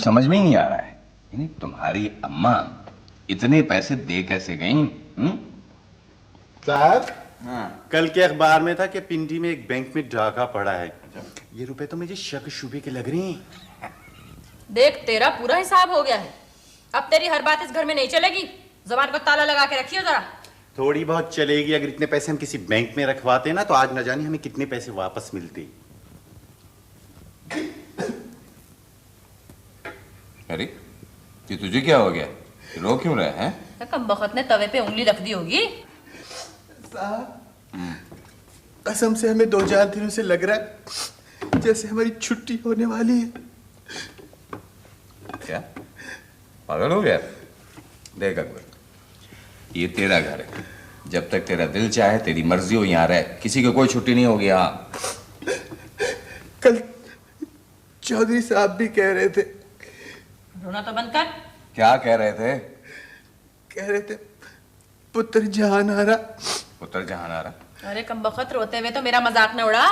समझ में ही नहीं आ रहा है। यानी तुम्हारी अम्मा इतने पैसे दे कैसे गई? साहब, कल के अखबार में था कि पिंडी में एक बैंक में डाका पड़ा है। ये रुपए तो मुझे शक शुबे के लग रहे हैं। देख, तेरा पूरा हिसाब हो गया है। अब तेरी हर बात इस घर में नहीं चलेगी। जुबान को ताला लगा के रखियो जरा। थोड़ी बहुत चलेगी। अगर इतने पैसे हम किसी बैंक में रखवाते ना तो आज न जाने हमें कितने पैसे वापस मिलते। अरे ये तुझे क्या हो गया? रो क्यों रहे हैं? कम बखत ने तवे पे उंगली रख दी होगी। कसम से हमें 2-4 दिनों से लग रहा है जैसे हमारी छुट्टी होने वाली है। क्या पागल हो गया? देख अकबर, ये तेरा घर है। जब तक तेरा दिल चाहे, तेरी मर्जी हो, यहाँ रह। किसी को कोई छुट्टी नहीं होगी। हाँ, कल चौधरी साहब भी कह रहे थे। रोना तो बंद कर। क्या कह रहे थे? कह रहे थे पुत्र जहान आ रहा। पुत्र जहान आ रहा? अरे कम बखत रोते हुए तो मेरा मजाक न उड़ा।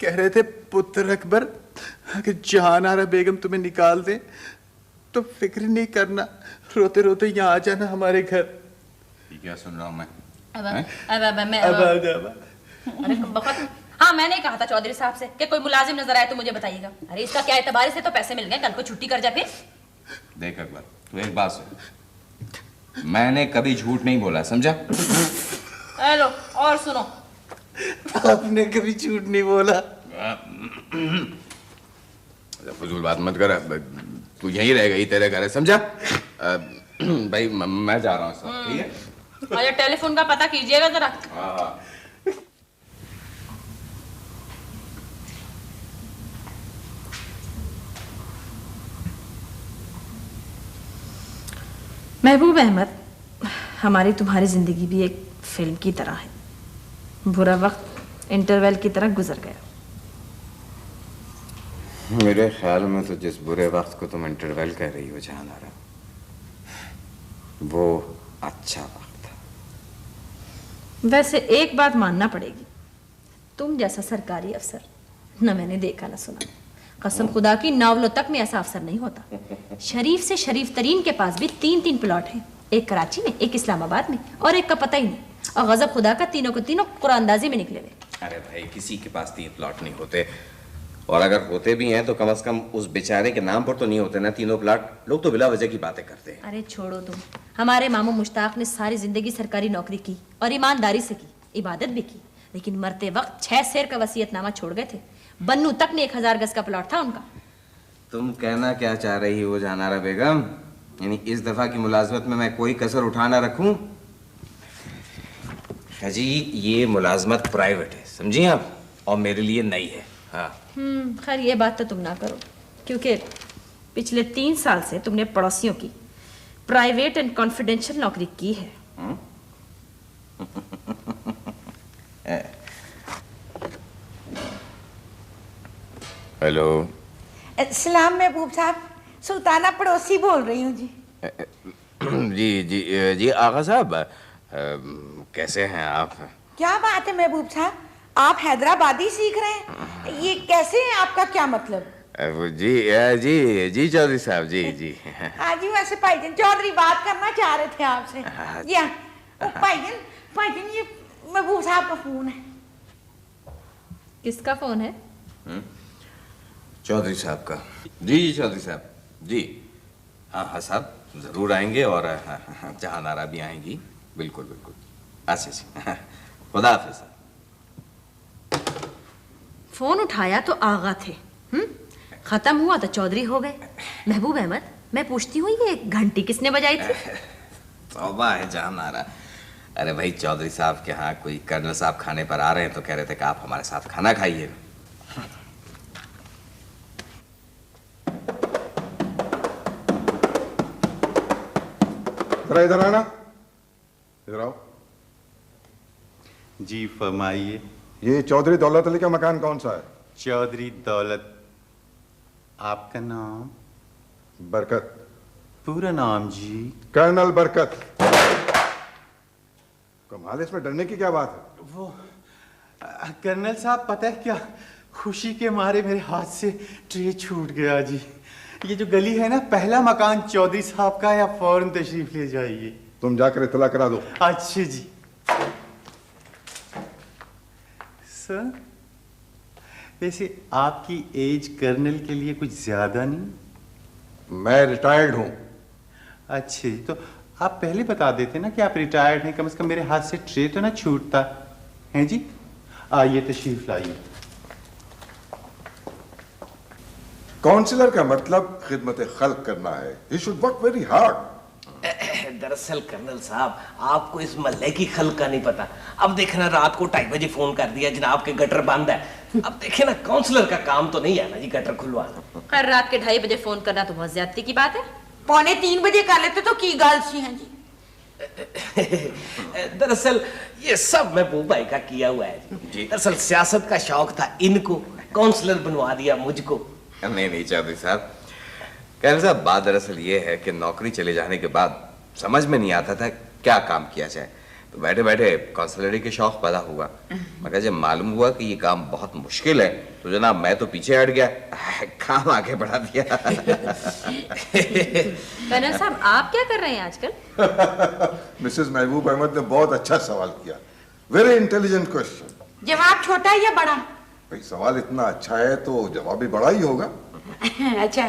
कह रहे थे पुत्र अकबर, अगर जहान आरा बेगम तुम्हें निकाल दे तो फिक्र नहीं करना, रोते रोते यहाँ आ जाना हमारे घर। ये क्या सुन रहा हूँ मैं? अरे कम बखत, हाँ मैंने कहा था चौधरी साहब से कि कोई मुलाजिम नजर आए तो मुझे बताइएगा। अरे इसका क्या एतबार से तो पैसे मिल गए, कल को छुट्टी कर जा फिर। देख अकबर, तू एक बात सुन, मैंने कभी झूठ नहीं बोला, समझा? हेलो, और सुनो, आपने कभी झूठ नहीं बोला। फजूल बात मत कर। तू यहीं रह गई, तेरे घर है, समझा? भाई मैं जा रहा हूँ सब, ठीक है? अरे टेलीफोन का पता कीजिएगा जरा। हाँ। महबूब अहमद, हमारी तुम्हारी जिंदगी भी एक फिल्म की तरह है। बुरा वक्त इंटरवल की तरह गुजर गया। मेरे ख्याल में तो जिस बुरे वक्त को तुम इंटरवल कह रही हो जहान आरा, वो अच्छा वक्त था। वैसे एक बात मानना पड़ेगी, तुम जैसा सरकारी अफसर न मैंने देखा न सुना। कसम खुदा की, नावलों तक में ऐसा अफसर नहीं होता। शरीफ से शरीफ तरीन के पास भी 3-3 प्लॉट हैं, एक कराची में, एक इस्लामाबाद में और एक का पता ही नहीं। और गजब खुदा का तीनों को तीनों कुरानंदाजी में निकले हुए। अरे भाई, किसी के पास 3 प्लॉट नहीं होते, और अगर होते भी हैं तो कम से कम उस बेचारे के नाम पर तो नहीं होते ना 3 प्लॉट। लोग तो बिला वजह की बातें करते हैं। अरे छोड़ो तुम। हमारे मामू मुश्ताक ने सारी जिंदगी सरकारी नौकरी की और ईमानदारी से की, इबादत भी की, लेकिन मरते वक्त 6 शेर का वसीयतनामा छोड़ गए थे। बन्नू तक में 1000 गज का प्लॉट था उनका। तुम कहना क्या चाह रही हो जहान आरा बेगम? यानी इस दफा की मुलाजमत में मैं कोई कसर उठा ना रखूं? जी, ये मुलाजमत प्राइवेट है, समझी आप, और मेरे लिए नई है। हाँ। खैर ये बात तो तुम ना करो, क्योंकि पिछले 3 साल से तुमने पड़ोसियों की प्राइवेट एंड कॉन्फिडेंशियल नौकरी की है। हेलो। सलाम महबूब साहब, सुल्ताना पड़ोसी बोल रही हूँ जी। जी जी जी आगा साहब, कैसे हैं आप? क्या बात है महबूब साहब, आप हैदराबादी सीख रहे हैं? ये कैसे है, आपका क्या मतलब? जी जी जी चौधरी साहब, जी जी। हाँ जी, वैसे भाईजान चौधरी बात करना चाह रहे थे आपसे। या भाईजान ये महबूब साहब का फोन है। किसका फोन है? चौधरी साहब का। जी जी चौधरी साहब, जी हाँ हाँ साहब, जरूर आएंगे, और जहान आरा भी आएंगी। बिल्कुल बिल्कुल। अच्छा अच्छा, खुदा हाफिज़। फोन उठाया तो आगा थे, खत्म हुआ तो चौधरी हो गए। महबूब अहमद, मैं पूछती हूँ ये घंटी किसने बजाई थी? तौबा है जहान आरा। अरे भाई, चौधरी साहब के यहाँ कोई कर्नल साहब खाने पर आ रहे हैं तो कह रहे थे कि आप हमारे साथ खाना खाइए। जरा इधर आना, इधर आओ। जी फरमाइए। ये चौधरी दौलत अली का मकान कौन सा है? चौधरी दौलत। आपका नाम? बरकत। पूरा नाम जी? कर्नल बरकत। कमाल, इसमें डरने की क्या बात है? वो कर्नल साहब, पता है क्या, खुशी के मारे मेरे हाथ से ट्रे छूट गया जी। ये जो गली है ना, पहला मकान चौधरी साहब का है, आप फौरन तशरीफ ले जाइए। तुम जाकर इतला करा दो। अच्छे जी। सर, वैसे आपकी एज कर्नल के लिए कुछ ज्यादा नहीं? मैं रिटायर्ड हूं। अच्छे जी, तो आप पहले बता देते ना कि आप रिटायर्ड हैं, कम से कम मेरे हाथ से ट्रे तो ना छूटता है जी। आइए तशरीफ लाइए। काउंसिलर का मतलब खिदमत खल्क करना है। He should work very hard. दरअसल कर्नल साहब, आपको इस मोहल्ले की खल्क का नहीं पता। अब देखना, रात को 2:30 बजे फोन कर दिया, जनाब के गटर बंद है। अब देखे ना, काउंसलर का काम तो नहीं है ना जी गटर खुलवाना। खैर, रात के 2:30 बजे फोन करना तो बहुत ज्यादती की बात है। 2:45 बजे कर लेते तो की गल सी है जी। दरअसल ये सब महबूब भाई का किया हुआ है जी। दरअसल सियासत का शौक था इनको, काउंसलर बनवा दिया मुझको। नहीं नहीं चौधरी साहब, कहने साहब बात दरअसल ये है कि नौकरी चले जाने के बाद समझ में नहीं आता था क्या काम किया जाए, तो बैठे बैठे काउंसलरी के शौक पैदा हुआ। मगर जब मालूम हुआ कि ये काम बहुत मुश्किल है तो जनाब मैं तो पीछे हट गया, काम आगे बढ़ा दिया। कर्नल साहब, आप क्या कर रहे हैं आजकल? मिसेस महबूब अहमद ने बहुत अच्छा सवाल किया। Very intelligent question. जवाब छोटा है या बड़ा? भाई सवाल इतना अच्छा है तो जवाब भी बड़ा ही होगा। अच्छा,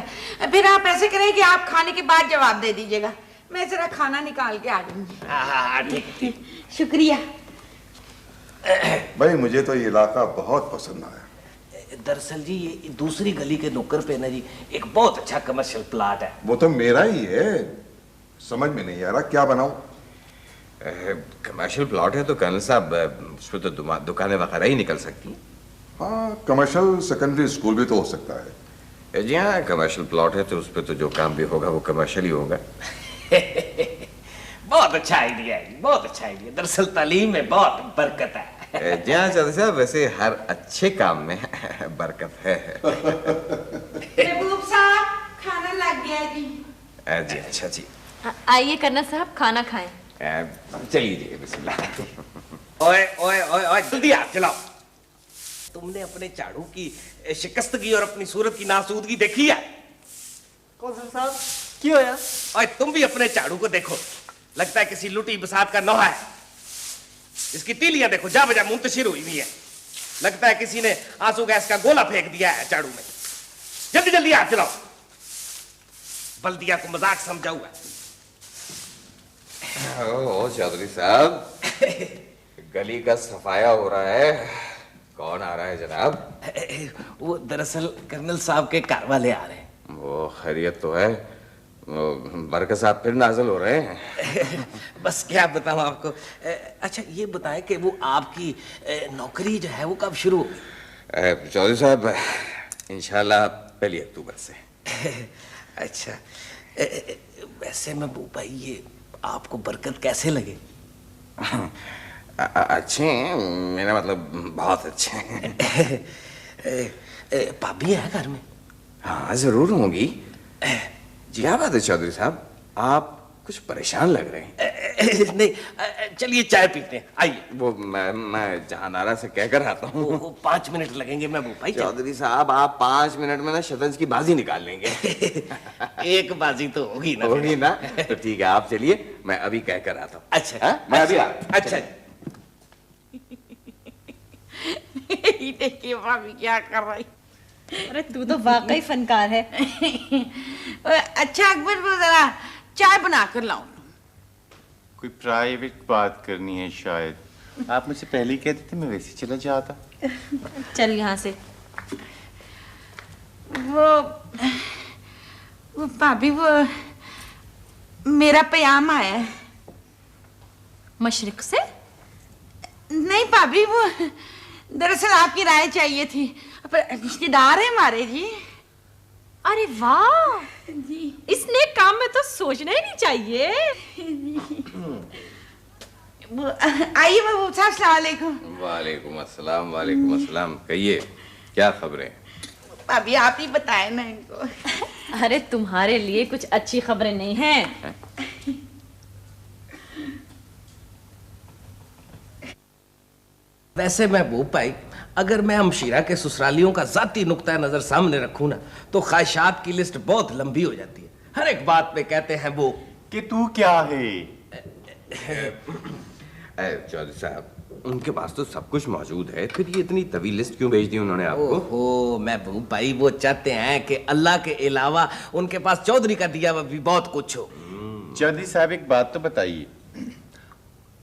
फिर आप ऐसे करें कि आप खाने के बाद जवाब दे दीजिएगा, मैं जरा खाना निकाल के आ जाऊंगी। हाँ, ठीक। शुक्रिया। भाई मुझे तो ये इलाका बहुत पसंद आया। दरअसल जी ये दूसरी गली के नुक्कर पे ना जी एक बहुत अच्छा कमर्शियल प्लाट है। वो तो मेरा ही है। समझ में नहीं आ रहा क्या बनाऊं। कमर्शियल प्लॉट है तो कर्नल साहब उसमें तो दुकानें वगैरह ही निकल सकती हैं। हाँ, कमर्शियल सेकेंडरी स्कूल भी तो हो सकता है। जी हाँ, कमर्शियल प्लॉट है तो उस पर तो जो काम भी होगा वो कमर्शियल ही होगा। बहुत अच्छा आइडिया है, बहुत अच्छा आइडिया। दरअसल तालीम में बहुत बरकत है। जी हाँ चौधरी साहब, वैसे हर अच्छे काम में बरकत है। महबूब साहब, खाना लग गया जी। जी अच्छा जी। आइए कर्नल साहब, खाना खाएं। चलिए जी, बिस्मिल्लाह। ओए ओए ओए ओए, जल्दी हाथ चलाओ। तुमने अपने झाड़ू की शिकस्तगी और अपनी सूरत की नासूदगी देखी है? काउंसिलर साहब, क्या होया? ओए तुम भी अपने झाड़ू को देखो, लगता है किसी लुटी बसात का नौहा है। इसकी तीलियां देखो, जा बजा मुंतशिर हुई हुई है। लगता है किसी ने आंसू गैस का गोला फेंक दिया है झाड़ू में। जल्दी जल्दी हाथ चलाओ, बल्दिया को मजाक समझा हुआ है। ओ चौधरी साहब, गली का सफाया हो रहा है। कौन आ रहा है जनाब? वो दरअसल कर्नल साहब के घर वाले आ रहे हैं। वो खैरियत तो है। बरकत साहब फिर नाज़िल हो रहे हैं। बस क्या बताऊं आपको। अच्छा ये बताएं कि वो आपकी नौकरी जो है वो कब शुरू होगी? चौधरी साहब, इंशाल्लाह 1 अक्टूबर से। अच्छा, वैसे महबूब भाई ये आपको बरकत कैसे लगे? अच्छे हैं, मेरा मतलब बहुत अच्छे हैं। भाभी है घर में? हाँ जरूर होंगी। जी क्या बात है चौधरी साहब, आप कुछ परेशान लग रहे हैं। नहीं, चलिए चाय पीते हैं, आइए। वो मैं जहानारा से कहकर आता हूँ। वो 5 मिनट लगेंगे महबूब भाई। चौधरी साहब, आप 5 मिनट में ना शतरंज की बाजी निकाल लेंगे। एक बाजी तो होगी ना। होगी ना, तो ठीक है आप चलिए, मैं अभी कहकर आता हूँ। अच्छा हाँ? मैं अभी आता हूँ। अच्छा। ये देखिए भाभी क्या कर रही। अरे तू तो वाकई फनकार है। अच्छा अकबर, वो जरा चाय बना कर लाऊं। कोई प्राइवेट बात करनी है शायद। आप मुझसे पहले ही कहते थे, मैं वैसे चला जाता। चल यहाँ से। वो भाभी, वो मेरा प्याम आया है। मशरिक से? नहीं भाभी, वो दरअसल आपकी राय चाहिए थी। पर रिश्तेदार है हमारे जी। अरे वाह जी, इस नेक काम में तो सोचना ही नहीं चाहिए। आइए महबूब साहब, अस्सलाम वालेकुम। वालेकुम अस्सलाम, वालेकुम अस्सलाम। कहिए क्या खबरें? भाभी आप ही बताएं ना इनको। अरे तुम्हारे लिए कुछ अच्छी खबरें नहीं हैं। वैसे महबूब भाई, अगर मैं हमशीरा के ससुरालियों का जाती नुक्ता नजर सामने रखूं ना तो ख्वाहिशात की लिस्ट बहुत लंबी हो जाती है। हर एक बात पे कहते हैं वो कि तू क्या है। चौधरी साहब, उनके पास तो सब कुछ मौजूद है, फिर ये इतनी तवील लिस्ट क्यों भेज दी उन्होंने आपको? ओहो महबूब भाई, वो चाहते हैं कि अल्लाह के अलावा उनके पास चौधरी का दिया हुआ भी बहुत कुछ हो। चौधरी साहब एक बात तो बताइए,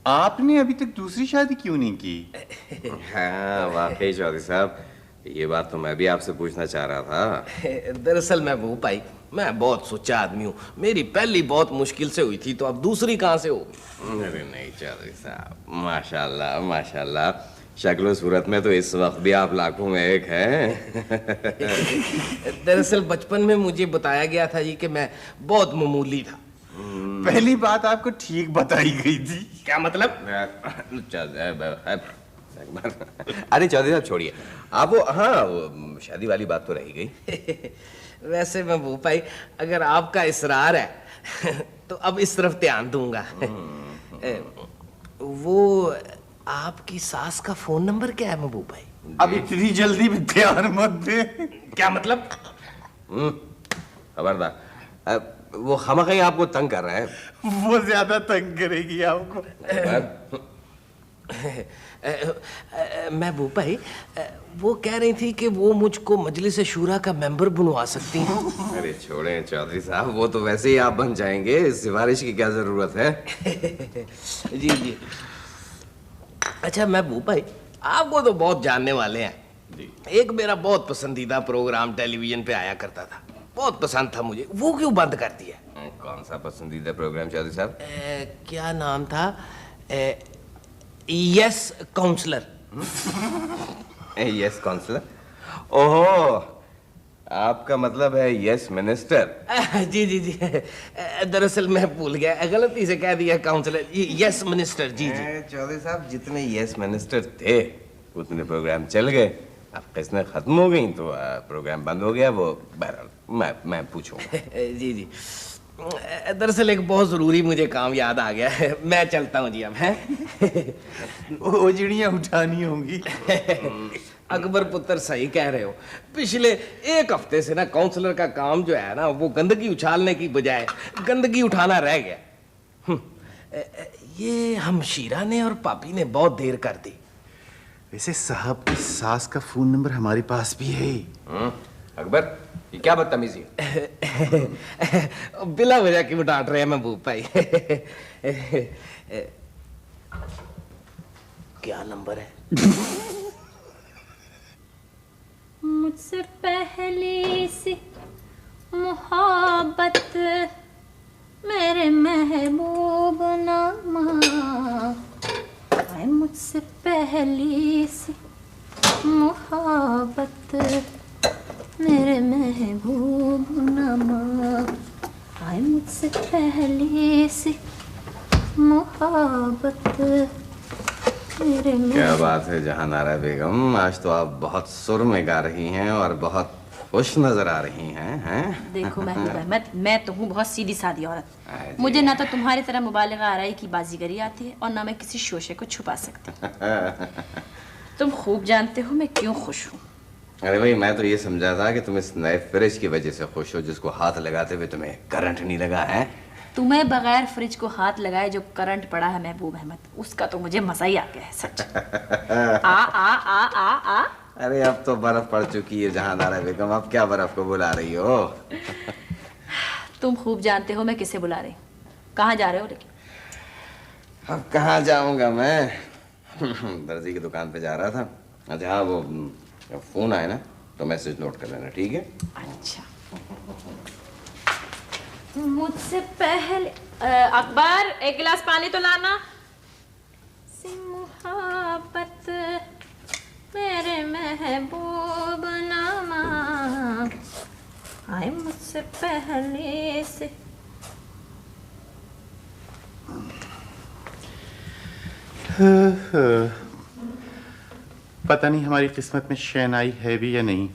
आपने अभी तक दूसरी शादी क्यों नहीं की? हाँ वाकई चौधरी साहब, ये बात तो मैं भी आपसे पूछना चाह रहा था। दरअसल महबूब भाई, मैं बहुत सोचा आदमी हूँ। मेरी पहली बहुत मुश्किल से हुई थी, तो अब दूसरी कहाँ से हो? अरे नहीं चौधरी साहब, माशाल्लाह माशाल्लाह, शक्ल सूरत में तो इस वक्त भी आप लाखों में एक हैं। दरअसल बचपन में मुझे बताया गया था जी कि मैं बहुत मामूली था। पहली बात आपको ठीक बताई गई थी। क्या मतलब? अरे चौधरी साहब छोड़िए, आप वो हाँ वो शादी वाली बात तो रही गई। वैसे महबूब भाई, अगर आपका इसरार है तो अब इस तरफ ध्यान दूंगा। वो आपकी सास का फोन नंबर क्या है महबूब भाई? अब इतनी जल्दी भी ध्यान मत दे। क्या मतलब? खबरदार, वो खामखा आपको तंग कर रहा है। वो ज्यादा तंग करेगी आपको। महबूब भाई, वो कह रही थी कि वो मुझको मजलिस शूरा का मेंबर बनवा सकती हैं। अरे छोड़ें चौधरी साहब, वो तो वैसे ही आप बन जाएंगे, सिफारिश की क्या जरूरत है? जी जी। अच्छा महबूब भाई, आपको तो बहुत जानने वाले हैं जी। एक मेरा बहुत पसंदीदा प्रोग्राम टेलीविजन पे आया करता था, बहुत पसंद था मुझे, वो क्यों बंद कर दिया? कौन सा पसंदीदा प्रोग्राम चौधरी साहब? क्या नाम था? Yes counsellor. Yes counsellor? ओहो, आपका मतलब है यस मिनिस्टर? जी जी जी, दरअसल मैं भूल गया, गलती से कह दिया काउंसलर। Yes minister. जी जी। चौधरी साहब, जितने यस मिनिस्टर थे उतने प्रोग्राम चल गए, अब किस्में खत्म हो गई तो प्रोग्राम बंद हो गया। वो बहरहाल मैं पूछूंगा। जी जी, दरअसल एक बहुत जरूरी मुझे काम याद आ गया है, मैं चलता हूँ जी अब। है ओजड़ियां उठानी होंगी। अकबर पुत्र सही कह रहे हो, पिछले एक हफ्ते से ना काउंसलर का काम जो है ना, वो गंदगी उछालने की बजाय गंदगी उठाना रह गया। ये हमशीरा ने और पापी ने बहुत देर कर दी। वैसे साहब की सास का फोन नंबर हमारे पास भी है। अकबर, ये क्या बदतमीजी है? बिला वजह क्यों डांट रहे हैं महबूब भाई? क्या नंबर है? मुझसे पहले से मोहब्बत मेरे महबूब नामा, मुझसे पहले से मोहब्बत मेरे महबूब नामा, आए मुझसे पहले से मोहब्बत मेरे। क्या बात है जहानारा बेगम, आज तो आप बहुत सुर में गा रही हैं और बहुत खुश नजर आ रही हैं। देखो महबूब अहमद, मैं तो हूँ बहुत सीधी सादी औरत। मुझे ना तो तुम्हारी तरह मुबालगा आराई की बाजीगरी आती है और ना मैं किसी शोशे को छुपा सकती। तुम खूब जानते हो मैं क्यों खुश हूँ। अरे भाई, मैं तो ये समझा था कि तुम इस नए फ्रिज की वजह से खुश हो, जिसको हाथ लगाते हुए तुम्हें करंट नहीं लगा है। तुम्हें बगैर फ्रिज को हाथ लगाए जो करंट पड़ा है महबूब अहमद, उसका तो मुझे मजा ही आ गया है सच। आ आ आ आ आ अरे अब तो बर्फ पड़ चुकी है जहानारा बेगम, अब क्या बर्फ को बुला रही हो? तुम खूब जानते हो मैं किसे बुला रही हूँ। कहाँ जा रहे हो? लेकिन अब कहाँ जाऊंगा मैं? दर्जी की दुकान पे जा रहा था। अच्छा हाँ, वो फोन आए ना तो मैसेज नोट कर लेना, ठीक है? अच्छा, मुझसे पहले अकबर एक गिलास पानी तो लाना। मोहब्बत मेरे महबूब नामा, आए मुझसे पहले से। पता नहीं हमारी किस्मत में शहनाई है भी या नहीं।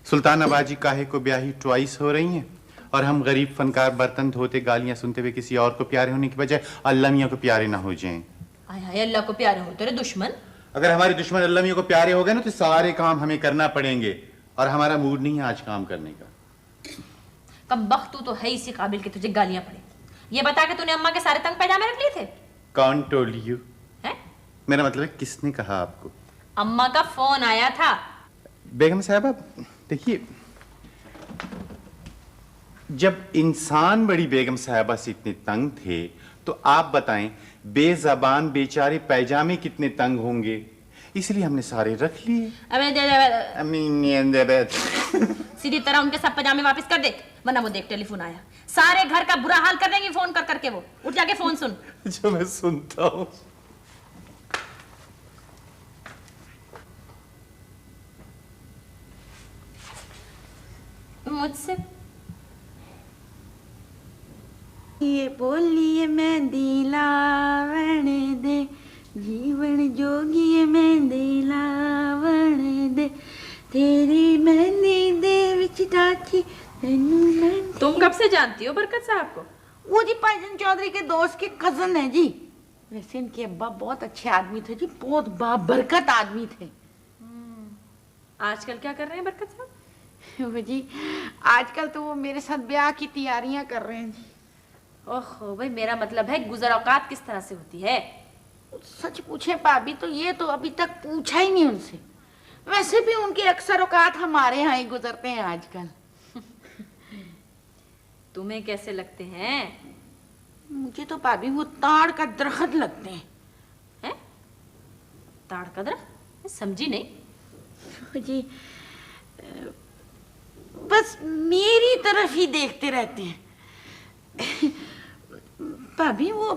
सुल्तान आबाजी काहे को ब्याही ट्वाइस हो रही हैं और हम गरीब फनकार बर्तन धोते गालियां सुनते हुए किसी और को प्यारे होने की बजाय अल्लाह मियां को प्यारे ना हो जाएं। आय हाय, अल्लाह को प्यारे हो तेरे दुश्मन। अगर हमारे दुश्मन अल्लाह मियां को प्यारे हो गए ना तो सारे काम हमें करना पड़ेंगे, और हमारा मूड नहीं है आज काम करने का। कमबख्त तू तो है इसी काबिल कि तुझे गालियां पड़े। ये बता के तूने अम्मा के सारे तंग पैजामे रख लिए थे? कौन टोल्ड यू? हैं? मेरा मतलब है किसने कहा आपको? अम्मा का फोन आया था। बेगम साहबा देखिए, जब इंसान बड़ी बेगम साहबा से इतने तंग थे तो आप बताएं बेजबान बेचारे पैजामे कितने तंग होंगे, इसलिए हमने सारे रख लिए। सीधी तरह उनके सब पैजामे वापस कर दे, वरना वो देख टेलीफोन आया। सारे घर का बुरा हाल कर देंगे फोन कर करके। वो उठ जाके फोन सुन। जो मैं सुनता हूँ। मुझसे ये बोलिए मैं दिलावण दे, जीवन जोगी मैं दिलावण दे, तेरी मेहंदी दे विच डाची तेनू मैं। तुम कब से जानती हो बरकत साहब को? वो जी भाईजान चौधरी के दोस्त के कजन है जी। वैसे इनके अब्बा बहुत अच्छे आदमी थे जी, बहुत बाबरकत आदमी थे। आजकल क्या कर रहे हैं बरकत साहब? वो जी आजकल तो वो मेरे साथ ब्याह की तैयारियां कर रहे हैं जी। ओहो भाई, मेरा मतलब है गुजर औकात किस तरह से होती है? सच पूछे भाभी तो ये तो अभी तक पूछा ही नहीं उनसे। वैसे भी उनके अक्सर औकात हमारे यहाँ ही गुजरते हैं आजकल। तुम्हें कैसे लगते हैं? मुझे तो भाभी वो ताड़ का दरख्त लगते हैं। हैं? ताड़ का दरख्त? मैं समझी नहीं। जी बस मेरी तरफ ही देखते रहते हैं। भाभी वो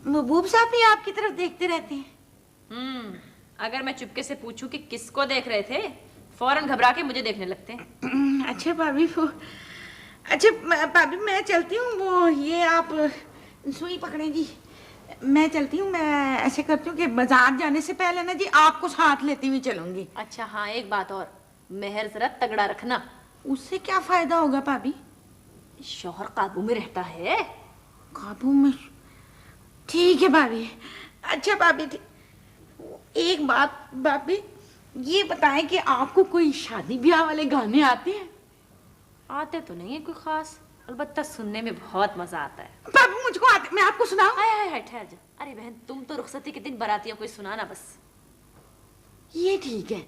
महबूब साहब भी आपकी तरफ देखते रहते हैं। अगर मैं चुपके से पूछूं कि किसको देख रहे थे, फौरन घबरा के मुझे देखने लगते हैं। अच्छा भाभी वो, अच्छा भाभी मैं चलती हूँ। वो ये आप सुई पकड़े जी, मैं चलती हूँ। मैं ऐसे करती हूँ कि बाजार जाने से पहले ना जी आपको साथ लेती हुई चलूंगी। अच्छा हाँ, एक बात और, मेहर जरा तगड़ा रखना। उससे क्या फायदा होगा भाभी? शौहर काबू में रहता है। काबू में? ठीक है भाभी। अच्छा भाभी एक बात भाभी, ये बताएं कि आपको कोई शादी ब्याह वाले गाने आते हैं? आते तो नहीं है कोई खास, अलबत्ता सुनने में बहुत मजा आता है। भाभी मुझको आते, मैं आपको सुनाऊं? हाय ठहर जा। अरे बहन, तुम तो रुखसती के दिन बारातियों को सुनाना बस। ये ठीक है।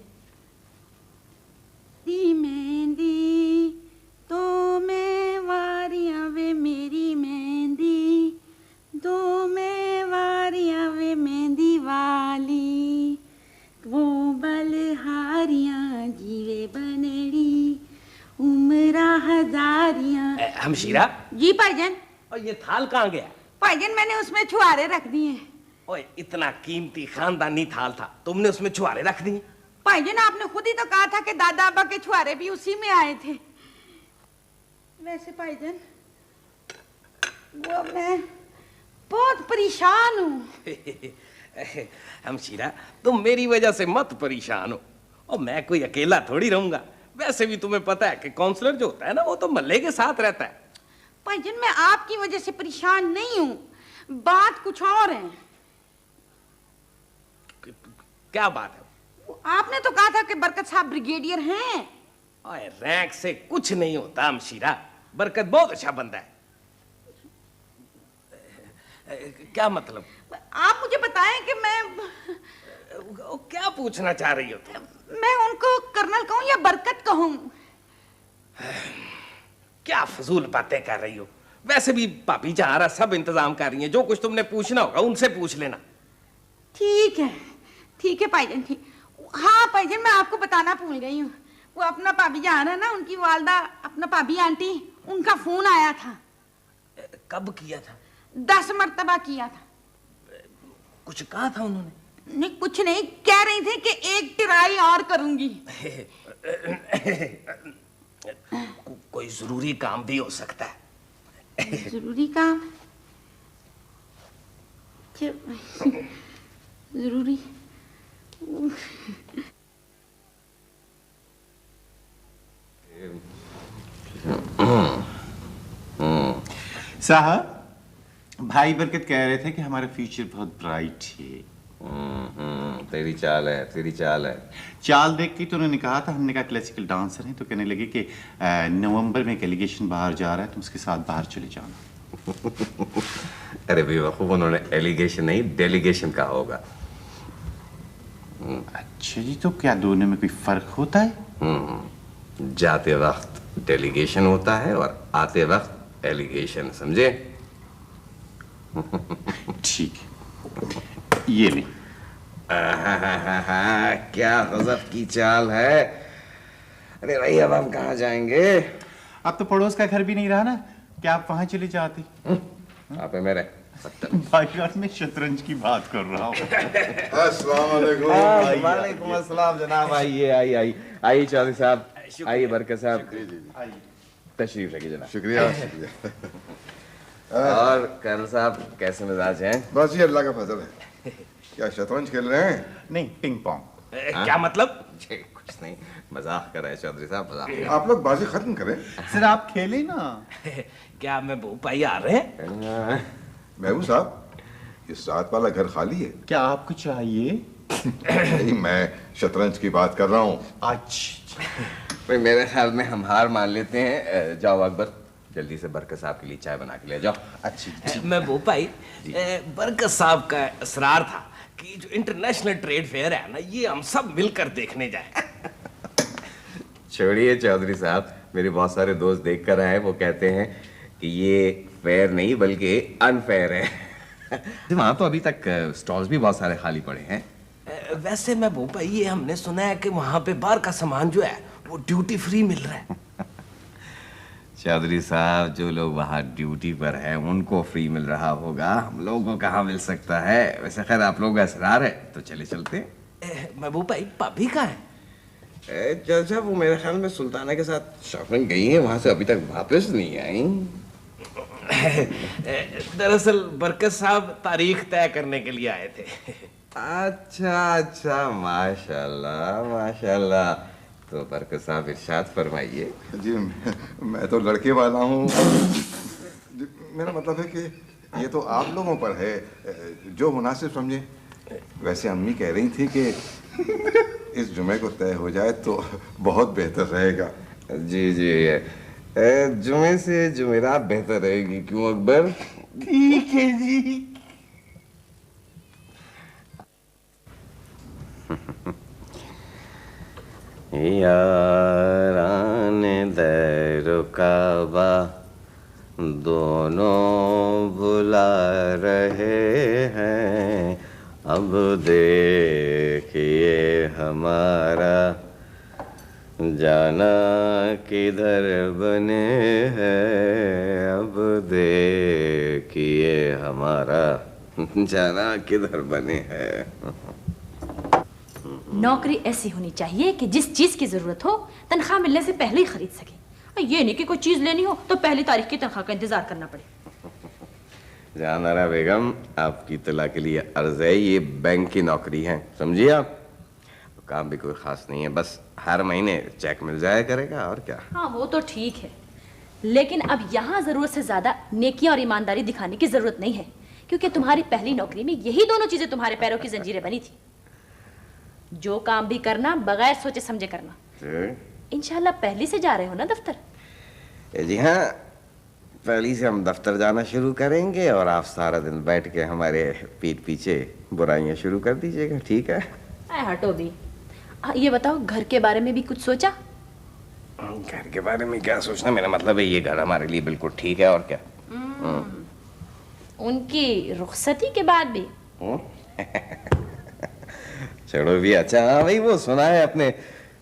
दी मेहंदी तो मैं वारियां वे मेरी मेहंदी, दो मैं वारियां वे मेहंदी वाली, वो बलहारियां जीवे बनड़ी, उम्रा हजारियां। हमशीरा जी भाईजान। और ये थाल कहाँ गया? भाईजान मैंने उसमें छुआरे रख दिए। ओए इतना कीमती खानदानी थाल था, तुमने उसमें छुआरे रख दिए? भाईजान आपने खुद ही तो कहा था कि दादा अब्बा के छुआरे भी उसी में आए थे। वैसे भाईजान वो मैं बहुत परेशान हूँ। हमशीरा तुम मेरी वजह से मत परेशान हो, और मैं कोई अकेला थोड़ी रहूंगा। वैसे भी तुम्हें पता है कि काउंसलर जो होता है ना, वो तो मल्ले के साथ रहता है। भाईजान मैं आपकी वजह से परेशान नहीं हूँ, बात कुछ और है। क्या बात है? आपने तो कहा था कि बरकत साहब ब्रिगेडियर हैं। ओए रैंक से कुछ नहीं होता हमशीरा, बरकत बहुत अच्छा बंदा है। क्या मतलब? आप मुझे बताएं कि मैं क्या पूछना चाह रही हो तुम? मैं उनको कर्नल कहूं या बरकत कहूं? क्या फजूल बातें कर रही हो? वैसे भी पापी जहारा सब इंतजाम कर रही हैं, जो कुछ तुमने पूछना होगा उनसे पूछ लेना। ठीक है भाईजान ठीक। हाँ भाईजान मैं आपको बताना भूल गई हूँ, वो अपना भाभी जान है ना, उनकी वालदा अपना भाभी आंटी, उनका फोन आया था। कब किया था? 10 मरतबा किया था। कुछ कहा था उन्होंने? नहीं कुछ नहीं, कह रही थी कि एक ट्राई और करूंगी। कोई जरूरी काम भी हो सकता है। जरूरी काम? जरूरी साहब भाई बरकत कह रहे थे कि हमारा फ्यूचर बहुत ब्राइट है। तेरी चाल है, तेरी चाल है। चाल देख के तो उन्होंने कहा था, हमने कहा क्लासिकल डांसर हैं, तो कहने लगे कि नवंबर में एक एलिगेशन बाहर जा रहा है, तुम उसके साथ बाहर चले जाना। अरे बेवकूफ, उन्होंने एलिगेशन नहीं डेलीगेशन कहा होगा। अच्छा जी, तो क्या दोनों में कोई फर्क होता है? जाते वक्त डेलीगेशन होता है और आते वक्त एलिगेशन, समझे? ठीक है, ये नहीं। क्या गजब की चाल है। अरे भाई, अब हम कहाँ जाएंगे? अब तो पड़ोस का घर भी नहीं रहा ना, क्या आप वहां चले जाते? आप है मेरे भाई यार, मैं शतरंज की बात कर रहा हूँ। अस्सलाम वालेकुम। वालेकुम अस्सलाम जनाब। आइए आइए चौधरी साहब, आइए बरकत साहब, तशरीफ रखिए जनाब। शुक्रिया शुक्रिया। और कर्नल साहब कैसे मिजाज हैं? बस ये अल्लाह का फजल है। क्या शतरंज खेल रहे हैं? नहीं, पिंग पोंग। क्या मतलब? कुछ नहीं, मजाक कर रहे हैं चौधरी साहब, मजाक। आप लोग बाजी खत्म करें। सर आप खेले ना। क्या महबूब भाई आ रहे हैं? महबूब साहब, ये साथ वाला घर खाली है। क्या आपको चाहिए? नहीं, मैं शतरंज की बात कर रहा हूँ। अच्छा, भाई मेरे ख्याल में हम हार मान लेते हैं। जाओ अकबर, जल्दी से बरकत साहब के लिए चाय बना के ले जाओ। अच्छी। महबूब भाई, बरकत साहब का इसरार था कि जो इंटरनेशनल ट्रेड फेयर है ना, ये हम सब मिलकर देखने जाए। छोड़िए चौधरी साहब, मेरे बहुत सारे दोस्त देख कर आए, वो कहते हैं कि ये फेयर नहीं बल्कि अनफेयर है। वहाँ तो अभी तक स्टॉल्स भी बहुत सारे खाली पड़े हैं। वैसे महबूब भाई, ये हमने सुना है कि वहाँ पे बाहर का सामान जो है वो ड्यूटी फ्री मिल रहा है। चौधरी साहब, जो लोग वहाँ ड्यूटी पर हैं उनको फ्री मिल रहा होगा, हम लोगों को कहाँ मिल सकता है? वैसे खैर आप लोगों का इसरार है तो चले चलते। महबूब भाई, भाभी कहाँ है? चल साहब, वो मेरे ख्याल में सुल्ताना के साथ शॉपिंग गई है, वहाँ से अभी तक वापस नहीं आई। दरअसल बरकत साहब तारीख तय करने के लिए आए थे। अच्छा, माशाल्लाह माशाल्लाह। तो बरकत साहब इरशाद फरमाइए। जी, मैं तो लड़के वाला हूँ। मेरा मतलब है कि ये तो आप लोगों पर है, जो मुनासिब समझे। वैसे अम्मी कह रही थी कि इस जुमे को तय हो जाए तो बहुत बेहतर रहेगा। जी जुमे से जुमेरात बेहतर रहेगी, क्यों अकबर? ठीक है जी। याराने दैरो काबा दोनों बुला रहे हैं, अब देखिए हमारा जाना किधर बने हैं, अब देखिए हमारा जाना किधर बने हैं। नौकरी ऐसी होनी चाहिए कि जिस चीज की जरूरत हो तनख्वाह मिलने से पहले ही खरीद सके, और ये नहीं कि कोई चीज लेनी हो तो पहली तारीख की तनख्वाह का इंतजार करना पड़े। जानारा बेगम, आपकी तला के लिए अर्ज है, ये बैंक की नौकरी है, समझिए आप। काम भी कोई खास नहीं है, बस हर महीने चेक मिल जाया करेगा, और क्या। हाँ वो तो ठीक है, लेकिन अब यहाँ जरूरत से ज्यादा नेकियां और ईमानदारी दिखाने की जरूरत नहीं है, क्योंकि तुम्हारी पहली नौकरी में यही दोनों चीजें तुम्हारे पैरों की जंजीरें बनी थी। जो काम भी करना बगैर सोचे समझे करना। इंशाल्लाह पहली से जा रहे हो ना दफ्तर? जी हाँ, पहली से हम दफ्तर जाना शुरू करेंगे और आप सारा दिन बैठ के हमारे पीठ पीछे बुराइयां शुरू कर दीजिएगा, ठीक है? हटो भी। ये बताओ, घर के बारे में भी कुछ सोचा? घर के बारे में क्या सोचना, मेरा मतलब है ये घर हमारे लिए बिल्कुल ठीक है, और क्या। उनकी रुखसती के बाद भी? चलो भी अच्छा। हाँ भाई, वो सुना है अपने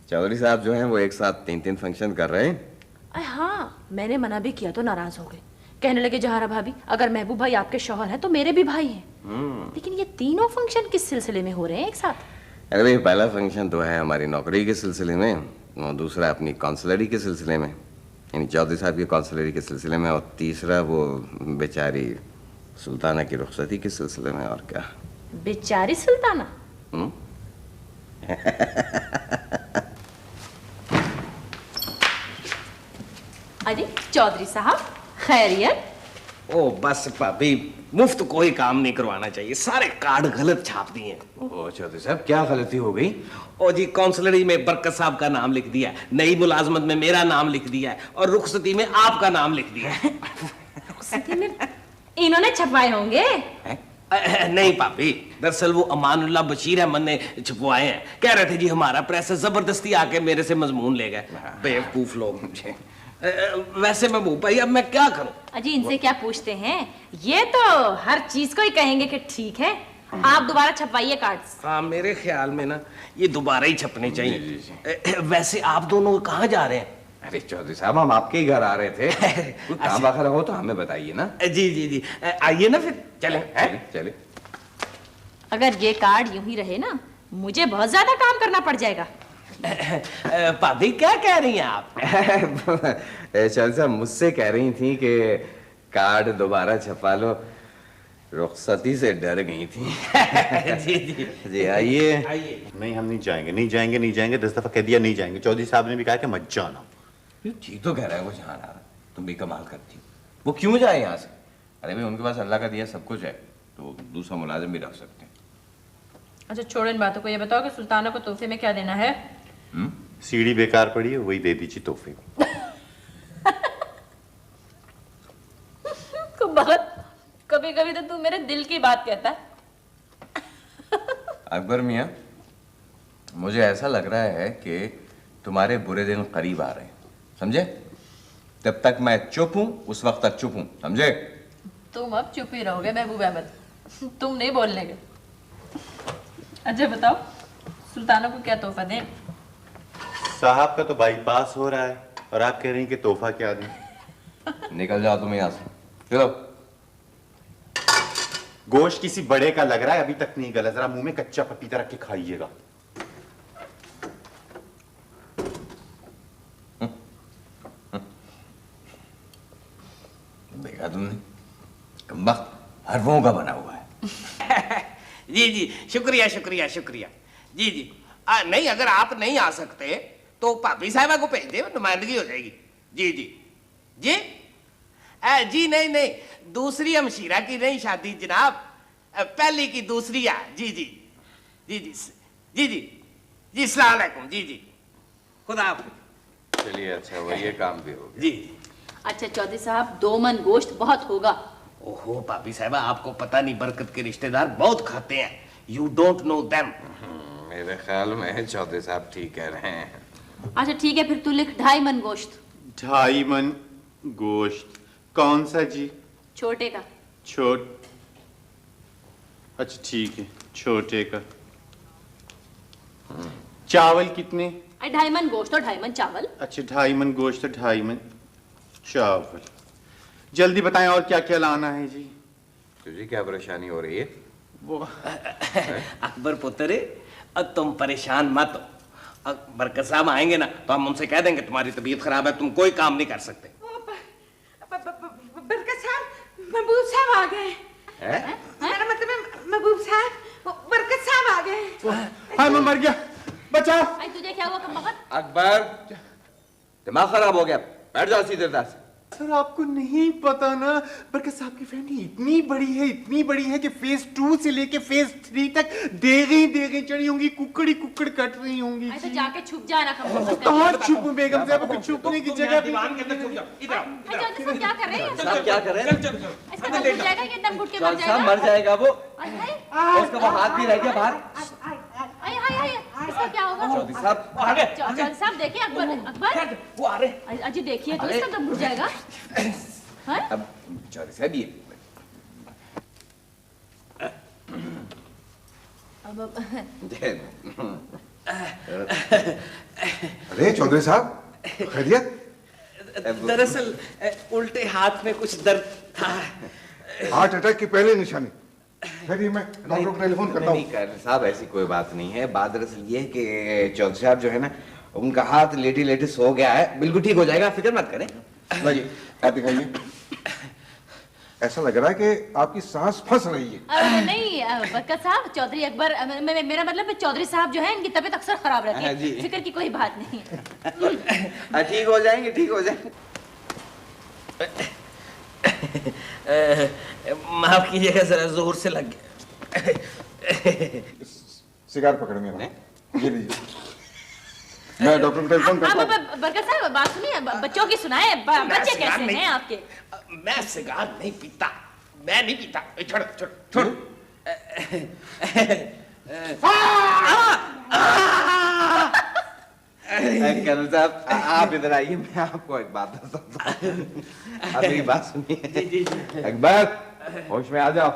चौधरी साहब जो हैं वो एक साथ 3 फंक्शन कर रहे हैं। हाँ, मैंने मना भी किया तो नाराज हो गए, कहने लगे जहारा भाभी, अगर महबूब भाई आपके शौहर हैं तो मेरे भी भाई हैं। लेकिन ये तीनों फंक्शन किस सिलसिले में हो रहे हैं एक साथ? अरे भाई, पहला फंक्शन तो है हमारी नौकरी के सिलसिले में, और दूसरा अपनी काउंसलरी के सिलसिले में, यानी चौधरी साहब की काउंसलरी के सिलसिले में, और तीसरा वो बेचारी सुल्ताना की रुखसती के सिलसिले में, और क्या। बेचारी सुल्ताना? अरे चौधरी साहब, खैरियत? ओ बस भाभी, मुफ्त कोई काम नहीं करवाना चाहिए, सारे कार्ड गलत छाप दिए। ओ चौधरी साहब क्या गलती हो गई? ओ जी, काउंसलरी में बरकत साहब का नाम लिख दिया, नई मुलाजमत में मेरा नाम लिख दिया है और रुखसती में आपका नाम लिख दिया है। रुखसती में इन्होंने छपवाए होंगे। नहीं भाभी, दरअसल वो अमानुल्लाह बशीर अहमद ने छपवाए हैं। कह रहे थे जी हमारा प्रेस जबरदस्ती आके मेरे से मजमून ले गए, बेवकूफ लोग मुझे। वैसे मैं भाई अब मैं क्या करूं? अजी इनसे क्या पूछते हैं, ये तो हर चीज को ही कहेंगे कि ठीक है, आप दोबारा छपवाइए कार्ड्स। हाँ, मेरे ख्याल में ना ये दोबारा ही छपने चाहिए। वैसे आप दोनों कहाँ जा रहे हैं? अरे चौधरी साहब हम आपके ही घर आ रहे थे। कोई काम वगैरह हो तो हमें बताइए ना। जी जी जी, आइए ना फिर चलें। चले। अगर ये कार्ड यूं ही रहे ना, मुझे बहुत ज्यादा काम करना पड़ जाएगा। भाभी क्या कह रही हैं आप? चौधरी साहब मुझसे कह रही थी कि कार्ड दोबारा छपा लो, रुखसती से डर गई थी। जी जी जी आइए। आइए। नहीं, हम नहीं जाएंगे, नहीं जाएंगे, नहीं जाएंगे। 10 दफा कह दिया नहीं जाएंगे। चौधरी साहब ने भी कहा कि मत जाना। ठीक तो कह रहा है वो, जहाँ रहा तुम भी कमाल करती हो। वो क्यों जाए यहाँ से? अरे भाई उनके पास अल्लाह का दिया सब कुछ है, तो दूसरा मुलाजिम भी रख सकते हैं। अच्छा छोड़ो इन बातों को, ये बताओ कि सुल्ताना को तोहफे में क्या देना है? सीढ़ी बेकार पड़ी है, वही दे दीजिए तोहफे। कभी कभी तो तू मेरे दिल की बात कहता है। अकबर मियाँ, मुझे ऐसा लग रहा है कि तुम्हारे बुरे दिन करीब आ रहे हैं, समझे? जब तक मैं चुप हूं उस वक्त तक चुप हूं, समझे? तुम अब चुप ही रहोगे महबूब अहमद, तुम नहीं बोलने के। अच्छा बताओं, सुल्ताना को क्या तोहफा दें? साहब का तो बाईपास हो रहा है और आप कह रही हैं कि तोहफा क्या दें? निकल जाओ तुम यहाँ से, चलो। गोश्त किसी बड़े का लग रहा है, अभी तक नहीं गला, जरा मुंह में कच्चा पपीता रख के खाइएगा। देखा तुमने, कमबख्त हरफों का बना हुआ है। जी जी, शुक्रिया शुक्रिया शुक्रिया। जी जी, नहीं अगर आप नहीं आ सकते तो भाभी साहिबा को भेज दे, नुमाइंदगी हो जाएगी। जी जी जी जी, नहीं नहीं, दूसरी हमशीरा की नहीं शादी जनाब, पहली की दूसरी है। जी जी जी जी जी जी जी, अस्सलाम वालेकुम। जी जी, खुदा हाफिज़। चलिए अच्छा हुआ, ये काम भी हो गया। जी। अच्छा चौधरी साहब, 2 मन गोश्त बहुत होगा। ओहो भाभी साहिबा, आपको पता नहीं बरकत के रिश्तेदार बहुत खाते हैं, यू डोंट नो देम। मेरे ख्याल में चौधरी साहब ठीक कह रहे हैं। अच्छा ठीक है, फिर तू लिख 2.5 मन गोश्त। 2.5 मन गोश्त? कौन सा जी? छोटे का। अच्छा ठीक है, छोटे का। चावल कितने? 2.5 मन गोश्त और 2.5 मन चावल। अच्छा 2.5 मन गोश्त और 2.5 मन चावल। जल्दी बताएं और क्या क्या लाना है जी? तुझे क्या परेशानी हो रही है? वो अकबर पुत्र, अब तुम परेशान मत हो। बरकत साहब आएंगे ना तो हम उनसे कह देंगे तुम्हारी तबीयत खराब है, तुम कोई काम नहीं कर सकते। बरकत साहब, महबूब साहब आ गए। मेरा मतलब है महबूब साहब, बरकत साहब आ गए। हाँ मैं मर गया, बचाओ। आई तुझे क्या हुआ कमबख्त? अकबर, दिमाग खराब हो गया, बैठ जाओ सीधे से। सर आपको नहीं पता ना, बरकत साहब की फैमिली इतनी बड़ी है कि फेज 2 से लेके फेज 3 तक देगे चढ़ी होंगी, कुकड़ कट रही होंगी। तो जाके छुप जाना कमबख्त। कहाँ छुप बेगम साहब, को छुपने की जगह भी। दीवान के अंदर छुप जाओ। इधर आओ, इधर आओ। अच्छा क्या कर रहे हैं? साहब क्या कर रहे हैं? इसका दम घुट जाएगा, ये दम घुट के मर चौधरी साहब जाएगा। मर जाएगा वो, अरे, उसका वो हाथ भी रह गया बाहर। आए, इसका क्या होगा? चौधरी साहब आगे। चौधरी साहब देखिए, अकबर वो आ रहे। अजी देखिए तो इसका दम घुट जाएगा। हाँ? अब चौधरी साहब ये अरे चौधरी साहब, खैरियत? दरअसल उल्टे हाथ में कुछ दर्द था। हार्ट अटैक की पहली निशानी। खैर मैं डॉक्टर को टेलीफोन करता नहीं हूँ। कर साहब, ऐसी कोई बात नहीं है। बात दरअसल ये है कि चौधरी साहब जो है ना, उनका हाथ लेटे सो गया है, बिल्कुल ठीक हो जाएगा, फिक्र मत करें। लाइए, आप दिखाइए। ऐसा लग रहा है कि आपकी सांस फंस रही है। नहीं बरकत साहब, चौधरी अकबर, मेरा मतलब चौधरी साहब जो है, इनकी तबीयत अक्सर खराब रहती हाँ जी। है, फिक्र की कोई बात नहीं है। ठीक हो जाएंगे, ठीक हो जाएंगे। माफ कीजिएगा, जरा जोर से लग गया। सिगार पकड़ मेरा, ये लीजिए। मैं डॉक्टर को टेलीफोन करता हूँ। बरकत साहब बात सुनिए, बच्चों की सुनाए, बच्चे कैसे हैं आपके? मैं सिगार नहीं पीता, मैं नहीं पीता। छोड़ छोड़ छोड़। कर्नल साहब आप इधर आइए, मैं आपको एक बात बताता हूँ। आप मेरी बात सुनिए। अकबर, होश में आ जाओ।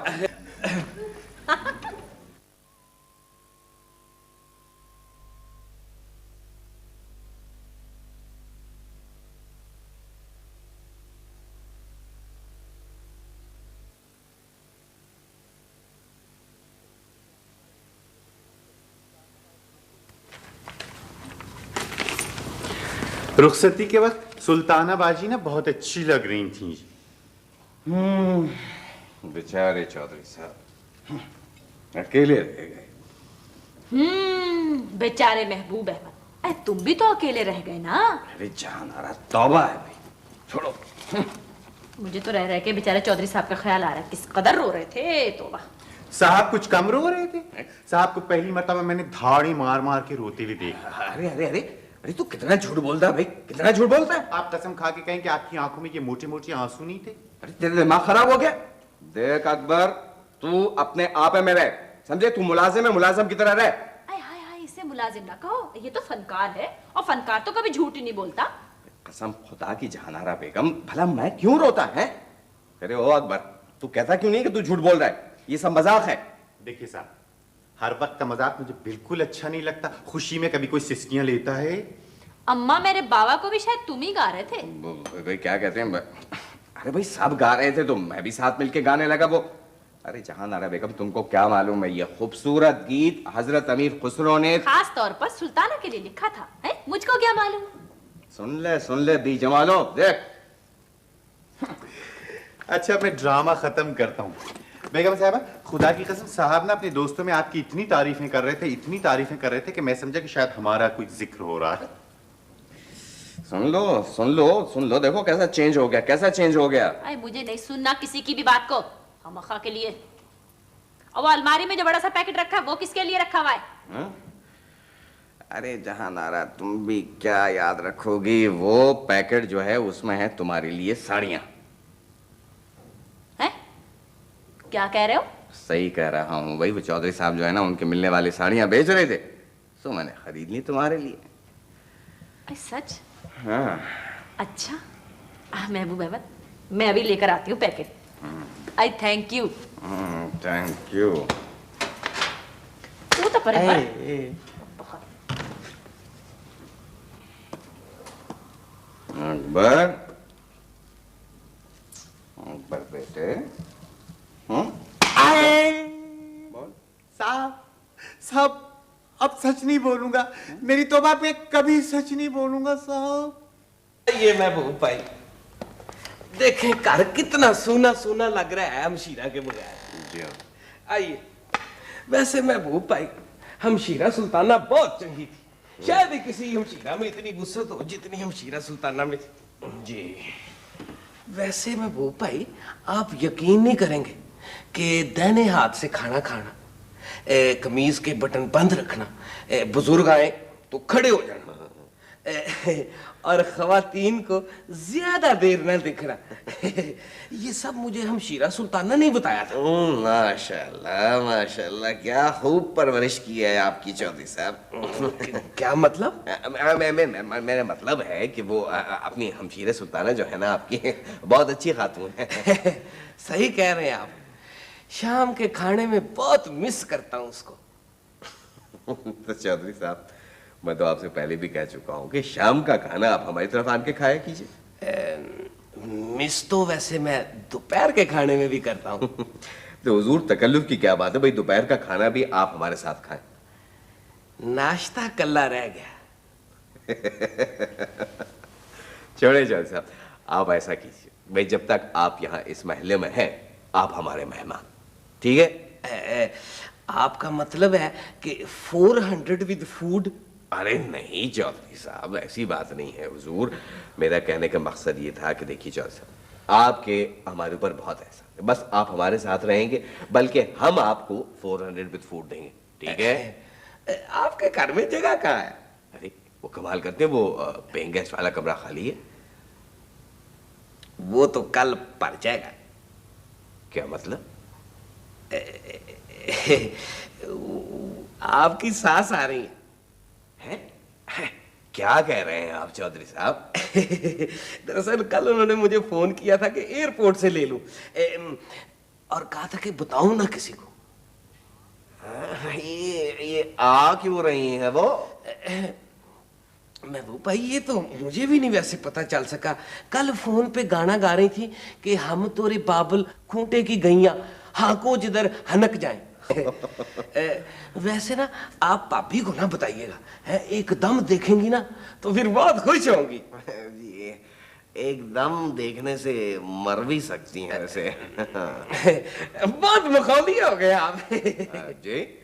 रुखसती के वक्त सुल्ताना बाजी ना बहुत अच्छी लग रही थी। बेचारे चौधरी साहब अकेले रह गए। बेचारे महबूब अहमद, अरे तुम भी तो अकेले रह गए ना। अरे जान आ रहा, तौबा है भाई, छोड़ो। मुझे तो रह रह के बेचारे चौधरी साहब का ख्याल आ रहा है, किस कदर रो रहे थे। तौबा। साहब कुछ कम रो रहे थे? साहब को पहली मर्तबा मैंने धाड़ी मार मार के रोते हुए देखा। अरे अरे अरे अरे तू कितना झूठ बोलता है भाई, कितना झूठ बोलता है। आप कसम खा के कहें कि आपकी आंखों में ये मोटे मोटे आंसू नहीं थे? अरे तेरा दिमाग खराब हो गया। देख अकबर, तू अपने आप में रह, समझे? तू मुलाजिम है, मुलाजिम की तरह रह। हाय हाय हाय, इसे मुलाजिम ना कहो, ये तो फनकार है, और फनकार तो कभी झूठ ही नहीं बोलता। कसम खुदा की जहानारा बेगम, भला मैं क्यों रोता है? अरे ओ अकबर, तू कहता क्यों नहीं कि तू झूठ बोल रहा है? ये सब मजाक है। देखिए साहब, हर वक्त का मजाक मुझे बिल्कुल अच्छा नहीं लगता। खुशी में कभी कोई सिस्कियां लेता है। अम्मा मेरे बाबा को भी शायद तुम ही गा रहे थे। भाई क्या कहते हैं? अरे भाई सब गा रहे थे तो मैं भी साथ मिलके गाने लगा। वो अरे जहानारा बेगम, तुमको क्या मालूम है, ये खूबसूरत गीत हजरत अमीर खुसरो ने खास तौर पर सुल्ताना के लिए लिखा था, है? मुझको क्या मालूम। सुन ले दी जमालो, देख। अच्छा मैं ड्रामा खत्म करता हूँ। बेगम साहबा, खुदा की कसम साहब ना अपने दोस्तों में आपकी इतनी तारीफें कर रहे थे, इतनी तारीफें कर रहे थे कि मैं समझा कि शायद हमारा कोई जिक्र हो रहा है। सुन लो, देखो कैसा चेंज हो गया, कैसा चेंज हो गया। अरे मुझे नहीं सुनना किसी की भी बात को, हमखा के लिए। और वो अलमारी में जो बड़ा सा पैकेट रखा है, वो किसके लिए रखा हुआ है? हा? अरे जहानारा, तुम भी क्या याद रखोगी? वो पैकेट जो है उसमें है तुम्हारे लिए साड़ियां। हैं? क्या कह रहे हो? सही कह रहा हूँ भाई, वो चौधरी साहब जो है ना, उनके मिलने वाली साड़ियां बेच रहे थे, तो मैंने खरीद ली तुम्हारे लिए। सच? हाँ। अच्छा महबूब अहमद, मैं अभी लेकर आती हूँ packet. I thank you. Thank you. तू तो परे पर। अकबर, अकबर बेटे, साहब अब सच नहीं बोलूंगा, मेरी तौबा पे कभी सच नहीं बोलूंगा साहब। ये महबूब भाई, देखें घर कितना सूना सूना लग रहा है हमशीरा के बगैर। आइए। वैसे महबूब भाई, हमशीरा सुल्ताना बहुत चंगी थी। शायद ही किसी हमशीरा में इतनी गुस्सत हो जितनी हमशीरा सुल्ताना में थी। जी। वैसे महबूब भाई, आप यकीन नहीं करेंगे कि दाहिने हाथ से खाना खाना, कमीज के बटन बंद रखना, बुजुर्ग आए तो खड़े हो जाना, और खवातीन को ज्यादा देर न दिखना, ये सब मुझे हमशीरा सुल्ताना ने बताया था। माशाल्लाह माशाल्लाह, क्या खूब परवरिश की है आपकी चौधरी साहब। क्या मतलब? मेरा मतलब है कि वो अपनी हमशीरा सुल्ताना जो है ना आपकी, बहुत अच्छी खातून है। सही कह रहे हैं आप। शाम के खाने में बहुत मिस करता हूँ उसको। तो चौधरी साहब, मैं तो आपसे पहले भी कह चुका हूँ कि शाम का खाना आप हमारी तरफ आके खाया कीजिए। मिस तो वैसे मैं दोपहर के खाने में भी करता हूँ। तो हुजूर, तकल्लुफ की क्या बात है भाई, दोपहर का खाना भी आप हमारे साथ खाएं। नाश्ता कल्ला रह गया। छोड़े चौधरी साहब, आप ऐसा कीजिए भाई, जब तक आप यहाँ इस महल्ले में हैं, आप हमारे मेहमान, ठीक है? आपका मतलब है कि 400 विद फूड? अरे नहीं चौधरी साहब, ऐसी बात नहीं है हुजूर। मेरा कहने का मकसद ये था कि देखिए चौधरी साहब, आपके हमारे ऊपर बहुत एहसान है, बस आप हमारे साथ रहेंगे, बल्कि हम आपको 400 विद फूड देंगे, ठीक है? आपके घर में जगह कहाँ है? अरे वो कमाल करते हैं, वो पेइंग गेस्ट वाला कमरा खाली है। वो तो कल पड़ जाएगा। क्या मतलब? आपकी सास आ रही है। हैं? क्या कह रहे हैं आप चौधरी साहब? दरअसल कल उन्होंने मुझे फोन किया था कि एयरपोर्ट से ले लूं, और कहा था कि बताऊं ना किसी को। ये आ क्यों रही है वो? महबूब भाई, ये तो मुझे भी नहीं वैसे पता चल सका। कल फोन पे गाना गा रही थी कि हम तोरे बाबल खूंटे की गैया हाको जिधर हनक जाए। वैसे ना आप पापी को ना बताइएगा, एकदम देखेंगी ना तो फिर बहुत खुश होंगी। एकदम देखने से मर भी सकती हैं वैसे। बहुत मखौली हो गए आप। जी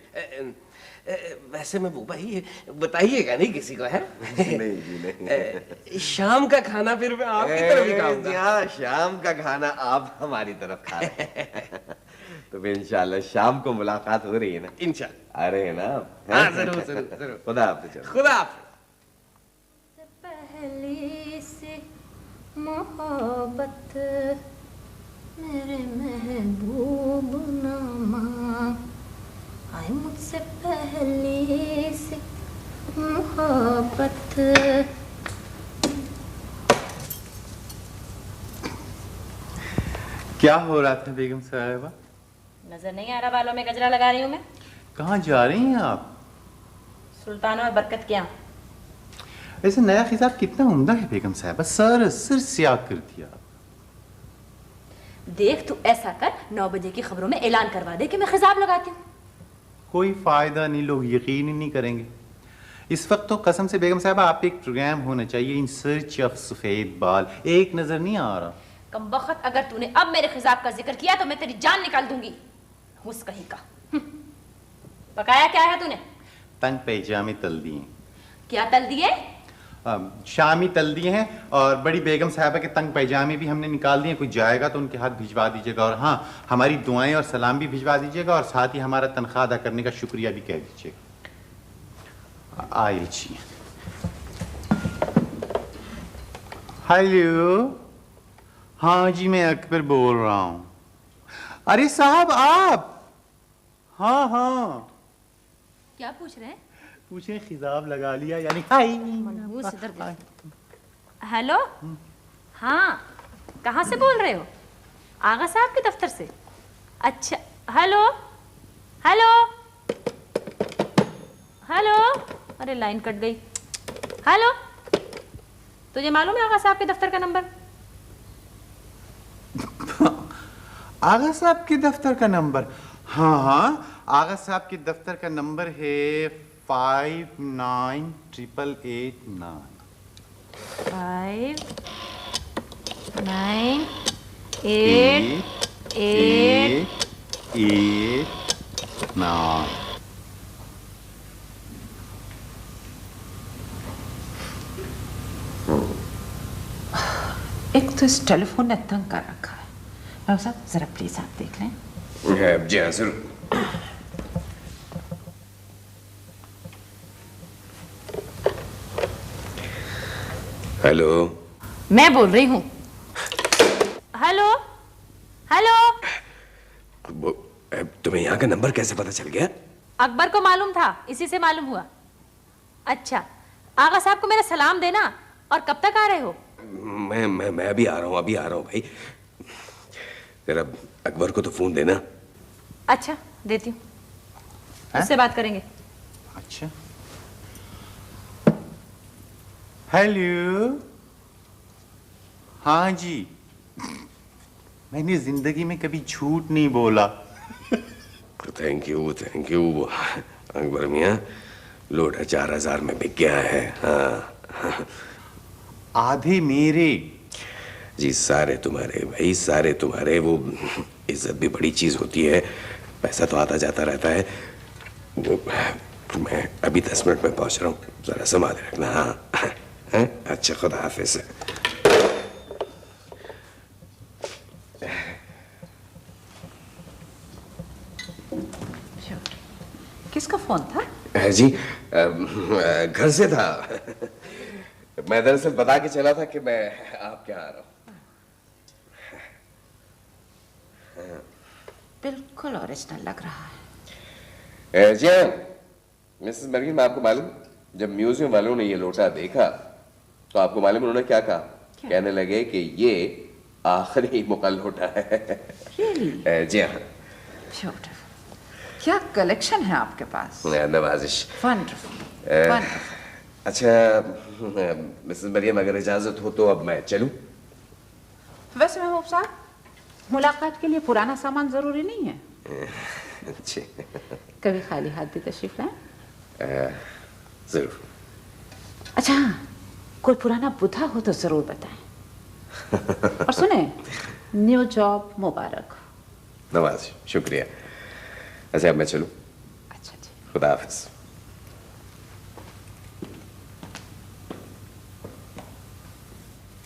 वैसे मैं वो भाई बताइएगा नहीं किसी को, है? नहीं जी नहीं। शाम का खाना फिर मैं आपकी तरफ ही खाऊंगा। हाँ, शाम का खाना आप हमारी तरफ खा रहे हैं। तो फिर इंशाल्लाह शाम को मुलाकात हो रही है ना? इंशाल्लाह। आ रहे हैं ना आप? हाँ जरूर जरूर जरूर। खुदा हाफिज़। खुदा हाफिज़। पहले से मोहब्बत मेरे महबूब नामा, आए मुझसे पहले से मोहब्बत। क्या हो रहा था बेगम साहिबा? नजर नहीं आ रहा बालों में गजरा लगा रही हूँ मैं। कहाँ जा रही हैं आप? सुल्तान और बरकत क्या? ऐसे नया खिताब कितना उम्दा है बेगम साहिबा, सर स्याह कर दिया। देख तू ऐसा कर, 9 बजे की खबरों में ऐलान करवा दे कि मैं खिताब लगाती हूँ। कोई फायदा नहीं, लोग यकीन ही नहीं करेंगे। इस वक्त तो कसम से बेगम साहिबा आप पे एक प्रोग्राम होना चाहिए, इन सर्च ऑफ सफेद बाल। एक नजर नहीं आ रहा। कमबख्त, अगर तूने अब मेरे खिताब का जिक्र किया तो मैं तेरी जान निकाल दूंगी। हुस कहीं का। पकाया क्या है तूने? तंग पैजामे तल दिए। क्या तल दिए? शामी तल दिए हैं, और बड़ी बेगम साहिबा के तंग पैजामे भी हमने निकाल दिए। कोई जाएगा तो उनके हाथ भिजवा दीजिएगा, और हाँ, हमारी दुआएं और सलाम भी भिजवा दीजिएगा, और साथ ही हमारा तनख्वाह अदा करने का शुक्रिया भी कह दीजिएगा। आइए जी। हेलो, हाँ जी मैं अकबर बोल रहा हूँ। अरे साहब आप? हाँ हाँ। क्या पूछ रहे हैं? पूछे खिताब लगा लिया यानी? हाय। मनहूस इधर देख। हेलो, हाँ कहाँ से बोल रहे हो? आगा साहब के दफ्तर से? अच्छा, हेलो हेलो हेलो। अरे लाइन कट गई। हेलो, तुझे मालूम है आगा साहब के दफ्तर का नंबर? आगा साहब के दफ्तर का नंबर? हाँ हाँ, आगा साहब के दफ्तर का नंबर है 598889। 598889। एक तो इस टेलीफोन ने तंग कर रखा है। साहब जरा प्लीज आप देख लें। जी हाँ जरूर। हेलो, मैं बोल रही हूँ। Hello hello. तुम्हें यहाँ का नंबर कैसे पता चल गया? अकबर को मालूम था, इसी से मालूम हुआ। अच्छा, आगा साहब को मेरा सलाम देना। और कब तक आ रहे हो? मैं अभी आ रहा हूँ भाई। जरा अकबर को तो फोन देना। अच्छा, देती हूँ, उससे बात करेंगे। अच्छा। हेलो, हाँ जी। मैंने जिंदगी में कभी झूठ नहीं बोला। थैंक यू अकबर मियाँ, लोटा 4000 में बिक गया है। हाँ आधे मेरे। जी सारे तुम्हारे भाई, सारे तुम्हारे। वो इज्जत भी बड़ी चीज होती है, पैसा तो आता जाता रहता है। वो मैं अभी 10 मिनट में पहुंच रहा हूँ, जरा संभाल रखना। हाँ अच्छा, खुदा हाफिज। किसका फोन था? जी घर से था। मैं दरअसल बता के चला था कि मैं आपके यहाँ आ रहा हूँ। बिल्कुल ओरिजिनल लग रहा है। जी हाँ मिसेस मरियम, आपको मालूम जब म्यूजियम वालों ने ये लोटा देखा तो आपको मालूम उन्होंने क्या कहा? कहने लगे कि ये आखिरी मुकल लोटा है। Really? जी हाँ। Beautiful. क्या कलेक्शन है आपके पास? नवाजिश। Wonderful. Wonderful. अच्छा मिसेस मरियम, अगर इजाजत हो तो अब मैं चलूं? वैसे महबूब साहब, मुलाकात के लिए पुराना सामान जरूरी नहीं है। जी कभी खाली हाथ भी तशरीफ लाएं? जरूर। अच्छा कोई पुराना बुधा हो तो जरूर बताएं। और सुने, न्यू जॉब मुबारक हो। नवाज शुक्रिया। अच्छा अब मैं चलूं? अच्छा जी, खुदा हाफिज।